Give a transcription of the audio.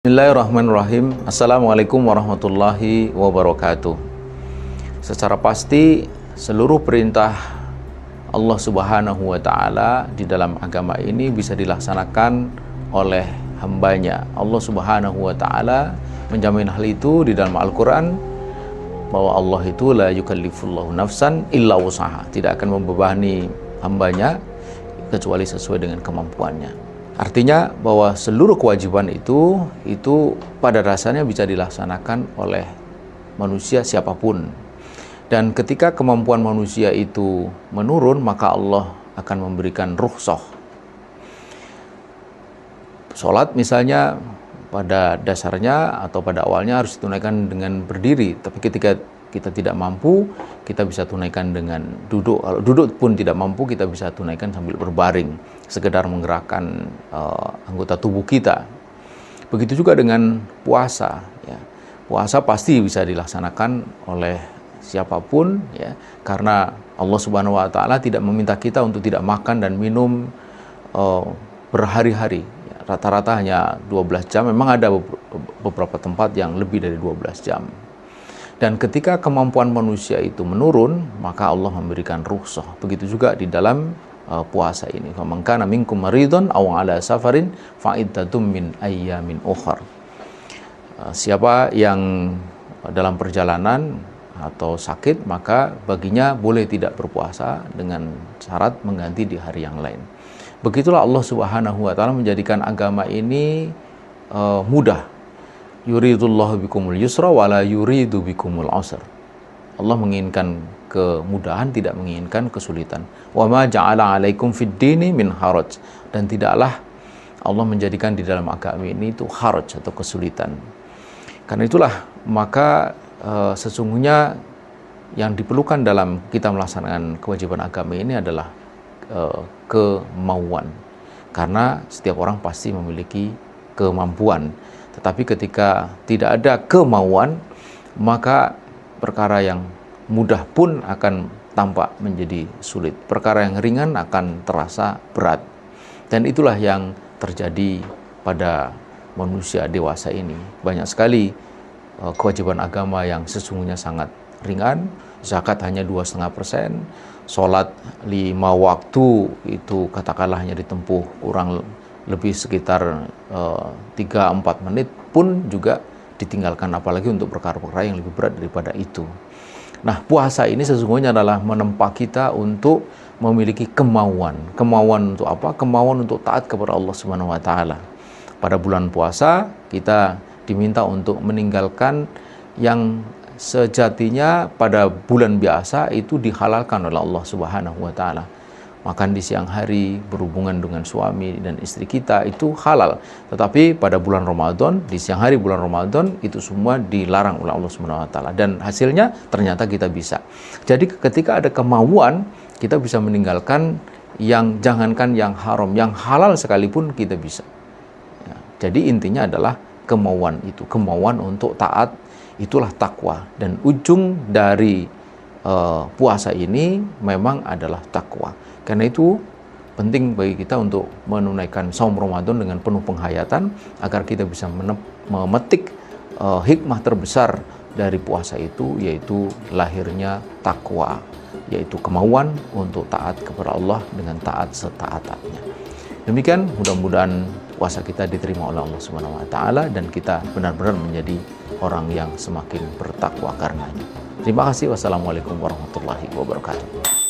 Bismillahirrahmanirrahim. Assalamualaikum warahmatullahi wabarakatuh. Secara pasti seluruh perintah Allah Subhanahu wa Ta'ala di dalam agama ini bisa dilaksanakan oleh hambanya. Allah Subhanahu wa Ta'ala menjamin hal itu di dalam Al-Quran, bahwa Allah itu la yukallifullahu nafsan illa wusaha, tidak akan membebani hambanya kecuali sesuai dengan kemampuannya. Artinya bahwa seluruh kewajiban itu pada dasarnya bisa dilaksanakan oleh manusia siapapun. Dan ketika kemampuan manusia itu menurun, maka Allah akan memberikan rukhsah. Sholat misalnya pada dasarnya atau pada awalnya harus ditunaikan dengan berdiri, tapi ketika kita tidak mampu, kita bisa tunaikan dengan duduk. Kalau duduk pun tidak mampu, kita bisa tunaikan sambil berbaring, sekedar menggerakkan anggota tubuh kita. Begitu juga dengan puasa, ya. Puasa pasti bisa dilaksanakan oleh siapapun, ya, karena Allah Subhanahu wa Ta'ala tidak meminta kita untuk tidak makan dan minum berhari-hari. Rata-rata hanya 12 jam. Memang ada beberapa tempat yang lebih dari 12 jam. Dan ketika kemampuan manusia itu menurun, maka Allah memberikan rukhsah. Begitu juga di dalam puasa ini. Faman kana minkum maridun aw ala safarin fa iddatum min ayyamin ukhar. Siapa yang dalam perjalanan atau sakit, maka baginya boleh tidak berpuasa dengan syarat mengganti di hari yang lain. Begitulah Allah Subhanahu wa Ta'ala menjadikan agama ini mudah. Yuridullahu bikumul yusra wala yuridu bikumul usra. Allah menginginkan kemudahan, tidak menginginkan kesulitan. Wa ma ja'ala 'alaikum fid dini min haraj, dan tidaklah Allah menjadikan di dalam agama ini itu haraj atau kesulitan. Karena itulah maka sesungguhnya yang diperlukan dalam kita melaksanakan kewajiban agama ini adalah kemauan. Karena setiap orang pasti memiliki kemampuan. Tetapi ketika tidak ada kemauan, maka perkara yang mudah pun akan tampak menjadi sulit. Perkara yang ringan akan terasa berat. Dan itulah yang terjadi pada manusia dewasa ini. Banyak sekali kewajiban agama yang sesungguhnya sangat ringan. Zakat hanya 2,5%. Sholat 5 waktu itu katakanlah hanya ditempuh kurang lebih sekitar 3-4 menit pun juga ditinggalkan, apalagi untuk perkara-perkara yang lebih berat daripada itu. Nah, puasa ini sesungguhnya adalah menempa kita untuk memiliki kemauan. Kemauan untuk apa? Kemauan untuk taat kepada Allah Subhanahu wa Ta'ala. Pada bulan puasa kita diminta untuk meninggalkan yang sejatinya pada bulan biasa itu dihalalkan oleh Allah Subhanahu wa Ta'ala. Makan di siang hari, berhubungan dengan suami dan istri kita itu halal. Tetapi pada bulan Ramadan, di siang hari bulan Ramadan, itu semua dilarang oleh Allah Subhanahu wa Ta'ala. Dan hasilnya ternyata kita bisa. Jadi ketika ada kemauan, kita bisa meninggalkan yang jangankan yang haram, yang halal sekalipun kita bisa. Ya, jadi intinya adalah kemauan itu. Kemauan untuk taat, itulah takwa. Dan ujung dari puasa ini memang adalah takwa. Karena itu penting bagi kita untuk menunaikan saum Ramadan dengan penuh penghayatan agar kita bisa memetik hikmah terbesar dari puasa itu, yaitu lahirnya takwa, yaitu kemauan untuk taat kepada Allah dengan taat setaat-taatnya. Demikian, mudah-mudahan puasa kita diterima oleh Allah Subhanahu wa Ta'ala dan kita benar-benar menjadi orang yang semakin bertakwa karenanya. Terima kasih. Wassalamualaikum warahmatullahi wabarakatuh.